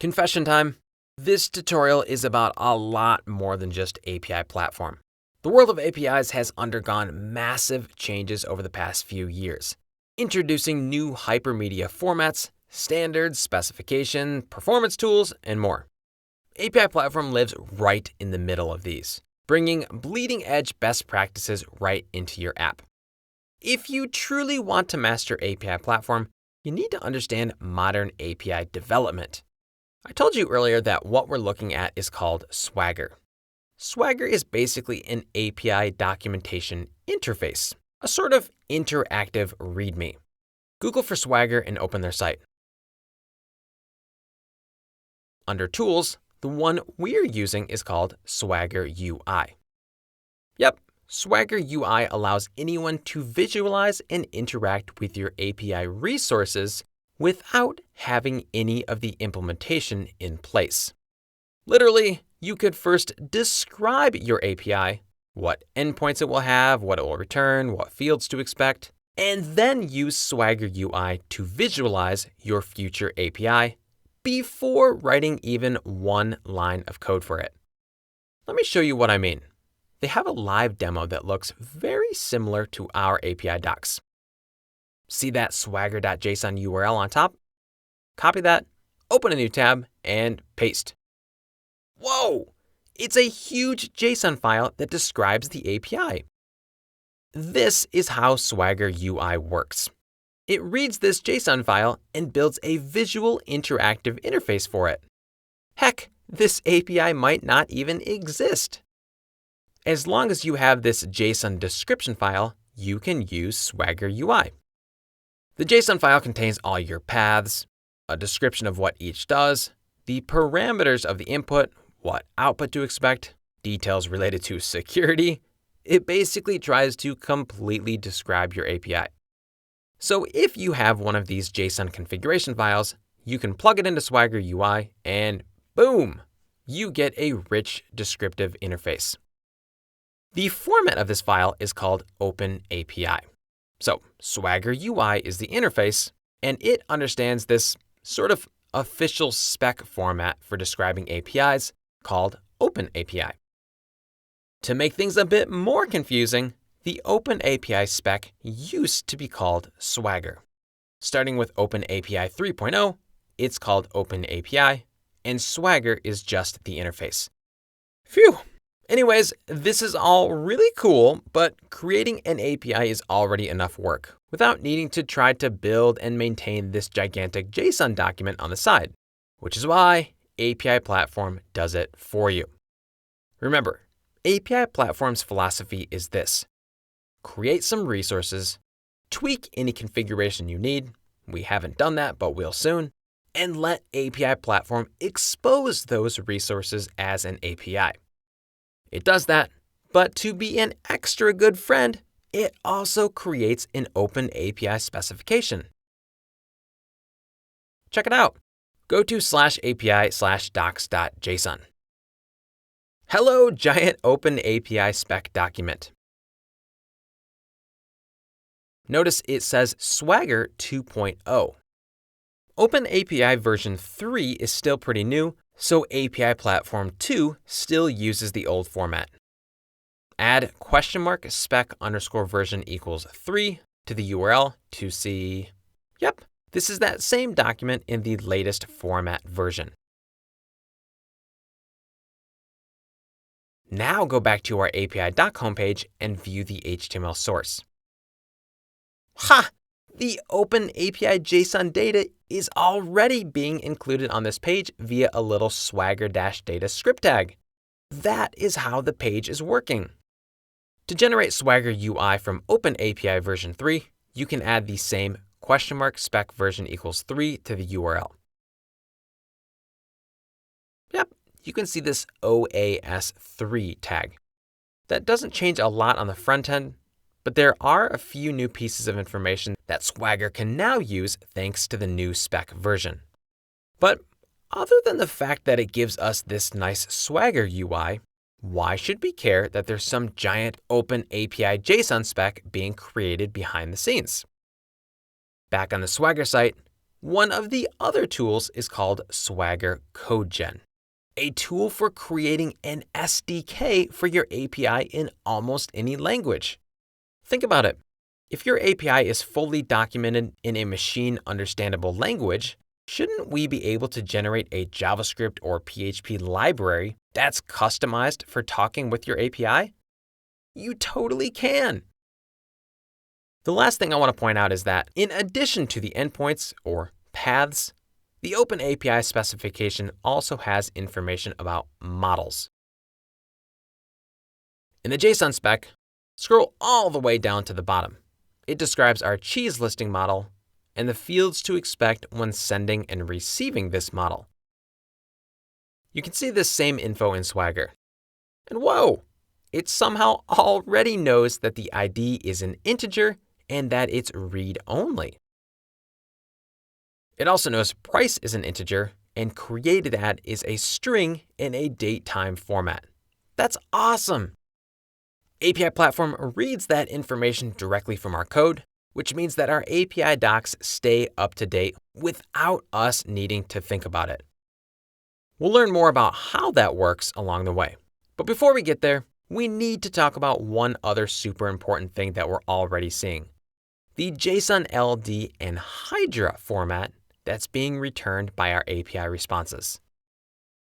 Confession time. This tutorial is about a lot more than just API platform. The world of APIs has undergone massive changes over the past few years, introducing new hypermedia formats, standards, specification, performance tools, and more. API platform lives right in the middle of these, bringing bleeding-edge best practices right into your app. If you truly want to master API platform, you need to understand modern API development. I told you earlier that what we're looking at is called Swagger. Swagger is basically an API documentation interface, a sort of interactive README. Google for Swagger and open their site. Under Tools, the one we're using is called Swagger UI. Yep, Swagger UI allows anyone to visualize and interact with your API resources without having any of the implementation in place. Literally, you could first describe your API, what endpoints it will have, what it will return, what fields to expect, and then use Swagger UI to visualize your future API before writing even one line of code for it. Let me show you what I mean. They have a live demo that looks very similar to our API docs. See that swagger.json URL on top? Copy that, open a new tab, and paste. Whoa! It's a huge JSON file that describes the API. This is how Swagger UI works. It reads this JSON file and builds a visual interactive interface for it. Heck, this API might not even exist. As long as you have this JSON description file, you can use Swagger UI. The JSON file contains all your paths, a description of what each does, the parameters of the input, what output to expect, details related to security. It basically tries to completely describe your API. So if you have one of these JSON configuration files, you can plug it into Swagger UI and boom, you get a rich descriptive interface. The format of this file is called OpenAPI. So Swagger UI is the interface, and it understands this sort of official spec format for describing APIs called OpenAPI. To make things a bit more confusing, the OpenAPI spec used to be called Swagger. Starting with OpenAPI 3.0, it's called OpenAPI, and Swagger is just the interface. Phew! Anyways, this is all really cool, but creating an API is already enough work without needing to try to build and maintain this gigantic JSON document on the side, which is why API Platform does it for you. Remember, API Platform's philosophy is this: create some resources, tweak any configuration you need, we haven't done that, but we'll soon, and let API Platform expose those resources as an API. It does that, but to be an extra good friend, it also creates an open API specification. Check it out. Go to /API/docs.json. Hello, giant open API spec document. Notice it says Swagger 2.0. OpenAPI version 3 is still pretty new, so API Platform 2 still uses the old format. Add $spec_version equals 3 to the URL to see, yep, this is that same document in the latest format version. Now go back to our API doc homepage and view the HTML source. Ha! The OpenAPI JSON data is already being included on this page via a little Swagger-data script tag. That is how the page is working. To generate Swagger UI from OpenAPI version 3, you can add the same $spec version equals 3 to the URL. Yep, you can see this OAS3 tag. That doesn't change a lot on the front end, but there are a few new pieces of information that Swagger can now use thanks to the new spec version. But other than the fact that it gives us this nice Swagger UI, why should we care that there's some giant open API JSON spec being created behind the scenes? Back on the Swagger site, One of the other tools is called Swagger CodeGen, a tool for creating an SDK for your API in almost any language. Think about it. If your API is fully documented in a machine-understandable language, shouldn't we be able to generate a JavaScript or PHP library that's customized for talking with your API? You totally can. The last thing I want to point out is that in addition to the endpoints or paths, the OpenAPI specification also has information about models. In the JSON spec, scroll all the way down to the bottom. It describes our cheese listing model and the fields to expect when sending and receiving this model. You can see this same info in Swagger. And whoa! It somehow already knows that the ID is an integer and that it's read-only. It also knows price is an integer and created at is a string in a date-time format. That's awesome! API Platform reads that information directly from our code, which means that our API docs stay up to date without us needing to think about it. We'll learn more about how that works along the way. But before we get there, we need to talk about one other super important thing that we're already seeing: the JSON LD and Hydra format that's being returned by our API responses.